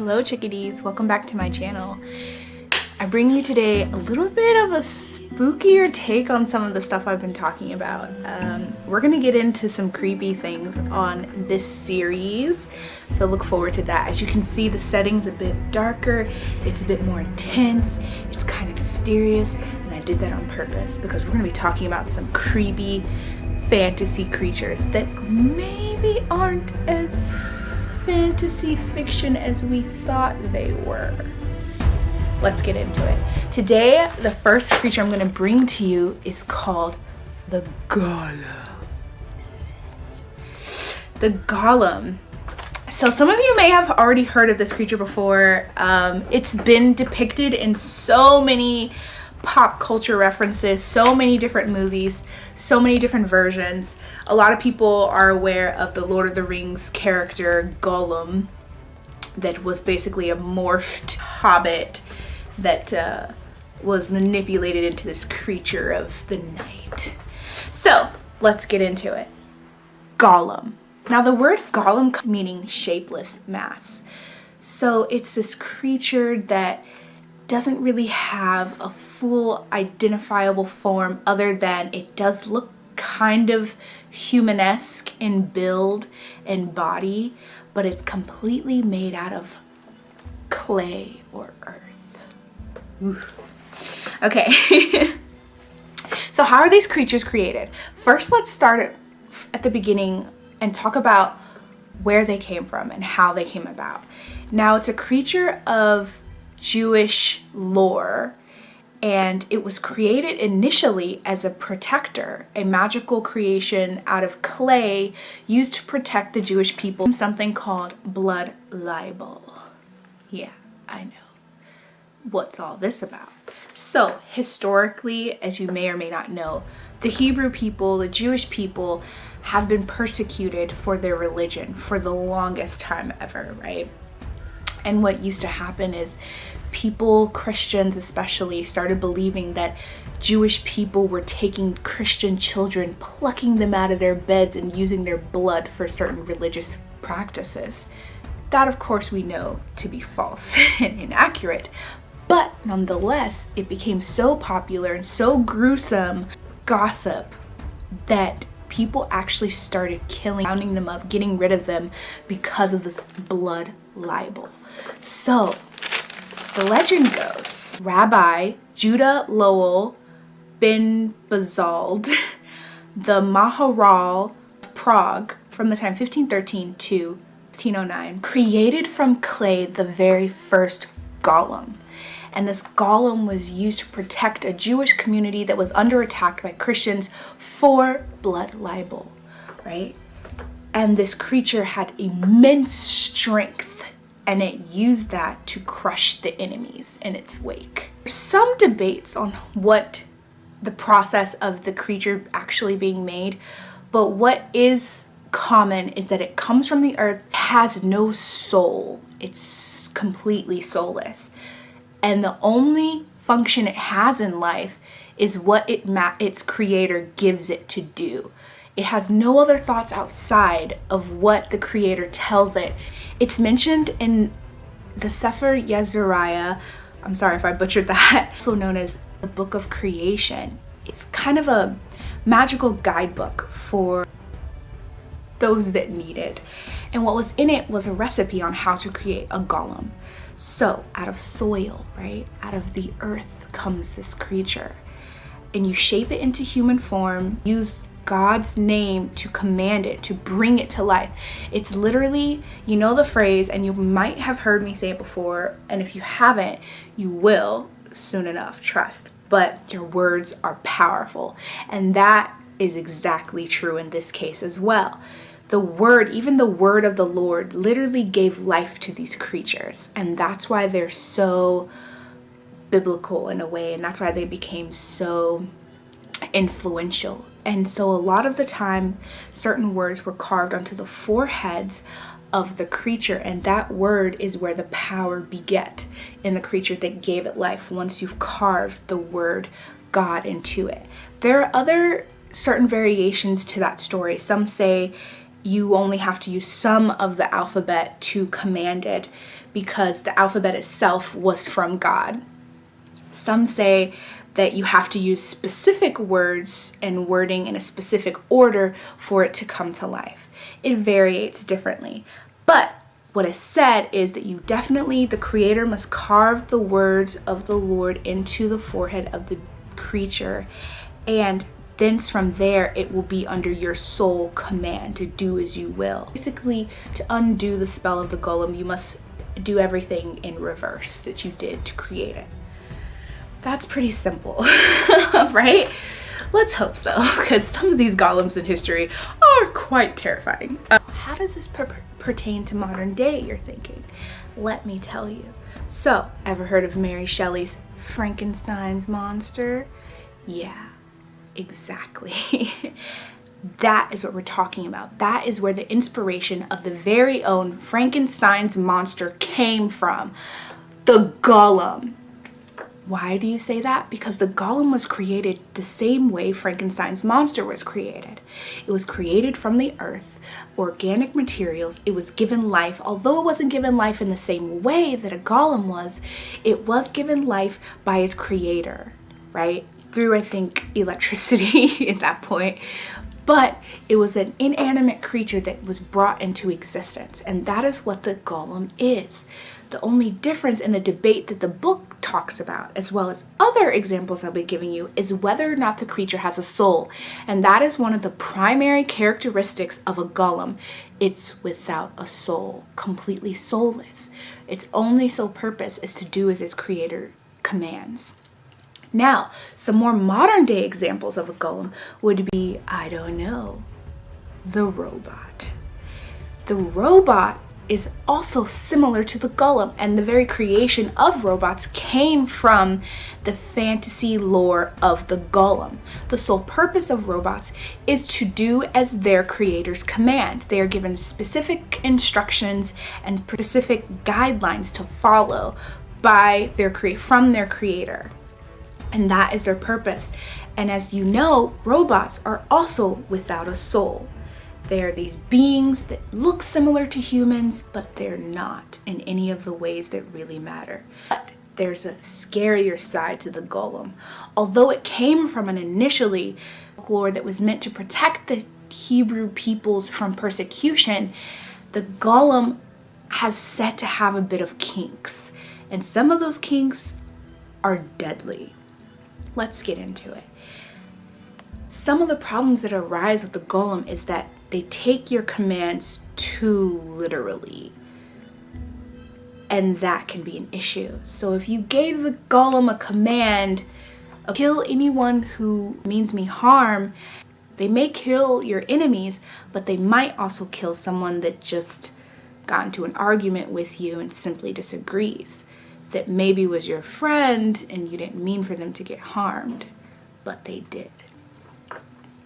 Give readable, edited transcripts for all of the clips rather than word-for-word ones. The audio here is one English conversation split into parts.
Hello Chickadees, welcome back to my channel. I bring you today a little bit of a spookier take on some of the stuff I've been talking about. We're gonna get into some creepy things on this series, so look forward to that. As you can see, the setting's a bit darker, it's a bit more intense, it's kind of mysterious, and I did that on purpose because we're gonna be talking about some creepy fantasy creatures that maybe aren't as fantasy fiction as we thought they were. Let's get into it. Today, the first creature I'm going to bring to you is called the Golem. The Golem. So some of you may have already heard of this creature before. It's been depicted in so many pop culture references, so many different movies, so many different versions. A lot of people are aware of the Lord of the Rings character Golem, that was basically a morphed hobbit that was manipulated into this creature of the night. So let's get into it. Golem. Now the word golem meaning shapeless mass. So it's this creature that doesn't really have a full identifiable form other than it does look kind of humanesque in build and body, but it's completely made out of clay or earth. Oof. Okay. So how are these creatures created? First, let's start at the beginning and talk about where they came from and how they came about. Now, it's a creature of Jewish lore, and it was created initially as a protector, a magical creation out of clay used to protect the Jewish people from something called blood libel. Yeah, I know. What's all this about? So historically, as you may or may not know, the Hebrew people, the Jewish people, have been persecuted for their religion for the longest time ever, right? And what used to happen is people, Christians especially, started believing that Jewish people were taking Christian children, plucking them out of their beds and using their blood for certain religious practices. That, of course, we know to be false and inaccurate. But nonetheless, it became so popular and so gruesome gossip that people actually started killing, rounding them up, getting rid of them because of this blood libel. So the legend goes, Rabbi Judah Lowell ben Bazald, the Maharal of Prague from the time 1513 to 1609, created from clay the very first golem. And this golem was used to protect a Jewish community that was under attack by Christians for blood libel, right? And this creature had immense strength, and it used that to crush the enemies in its wake. There's some debates on what the process of the creature actually being made, but what is common is that it comes from the earth, has no soul, it's completely soulless. And the only function it has in life is what its creator gives it to do. It has no other thoughts outside of what the creator tells it. It's mentioned in the Sefer Yezariah, I'm sorry if I butchered that, also known as the Book of Creation. It's kind of a magical guidebook for those that need it. And what was in it was a recipe on how to create a golem. So out of soil, right, out of the earth comes this creature, and you shape it into human form, use God's name to command it, to bring it to life. It's literally, you know the phrase, and you might have heard me say it before, and if you haven't, you will soon enough, trust. But your words are powerful, and that is exactly true in this case as well. The word, even the word of the Lord, literally gave life to these creatures. And that's why they're so biblical in a way. And that's why they became so influential. And so a lot of the time, certain words were carved onto the foreheads of the creature. And that word is where the power beget in the creature that gave it life, once you've carved the word God into it. There are other certain variations to that story. Some say you only have to use some of the alphabet to command it because the alphabet itself was from God. Some say that you have to use specific words and wording in a specific order for it to come to life. It varies differently. But what is said is that you definitely, the creator must carve the words of the Lord into the forehead of the creature, and thence from there it will be under your sole command to do as you will. Basically, to undo the spell of the golem, you must do everything in reverse that you did to create it. That's pretty simple, right? Let's hope so, because some of these golems in history are quite terrifying. How does this pertain to modern day, you're thinking? Let me tell you. So, ever heard of Mary Shelley's Frankenstein's monster? Yeah, exactly. That is what we're talking about. That is where the inspiration of the very own Frankenstein's monster came from. The golem. Why do you say that? Because the golem was created the same way Frankenstein's monster was created. It was created from the earth, organic materials. It was given life. Although it wasn't given life in the same way that a golem was, it was given life by its creator, right? Through, I think, electricity at that point. But it was an inanimate creature that was brought into existence. And that is what the golem is. The only difference in the debate that the book talks about, as well as other examples I'll be giving you, is whether or not the creature has a soul. And that is one of the primary characteristics of a golem. It's without a soul, completely soulless. Its only sole purpose is to do as its creator commands. Now, some more modern day examples of a golem would be, I don't know, the robot. The robot is also similar to the golem, and the very creation of robots came from the fantasy lore of the golem. The sole purpose of robots is to do as their creators command. They are given specific instructions and specific guidelines to follow by from their creator. And that is their purpose. And as you know, robots are also without a soul. They are these beings that look similar to humans, but they're not in any of the ways that really matter. But there's a scarier side to the golem. Although it came from an initially folklore that was meant to protect the Hebrew peoples from persecution, the golem has said to have a bit of kinks. And some of those kinks are deadly. Let's get into it. Some of the problems that arise with the golem is that they take your commands too literally. And that can be an issue. So if you gave the golem a command of kill anyone who means me harm, they may kill your enemies, but they might also kill someone that just got into an argument with you and simply disagrees. That maybe was your friend and you didn't mean for them to get harmed, but they did.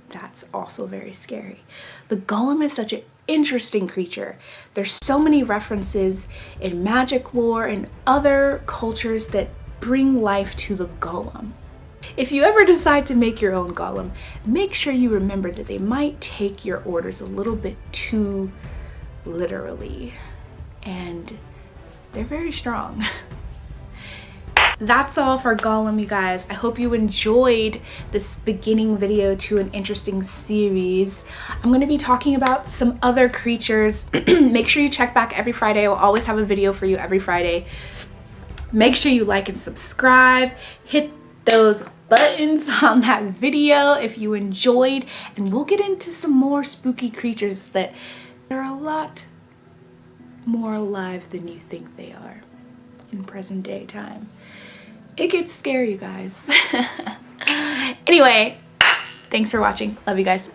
That's also very scary. The golem is such an interesting creature. There's so many references in magic lore and other cultures that bring life to the golem. If you ever decide to make your own golem, make sure you remember that they might take your orders a little bit too literally, and they're very strong. That's all for golem, you guys. I hope you enjoyed this beginning video to an interesting series. I'm going to be talking about some other creatures. Make sure you check back every Friday. I'll always have a video for you every Friday. Make sure you like and subscribe. Hit those buttons on that video if you enjoyed, and we'll get into some more spooky creatures that are a lot more alive than you think they are in present day time. It gets scary, you guys. Anyway, thanks for watching. Love you guys.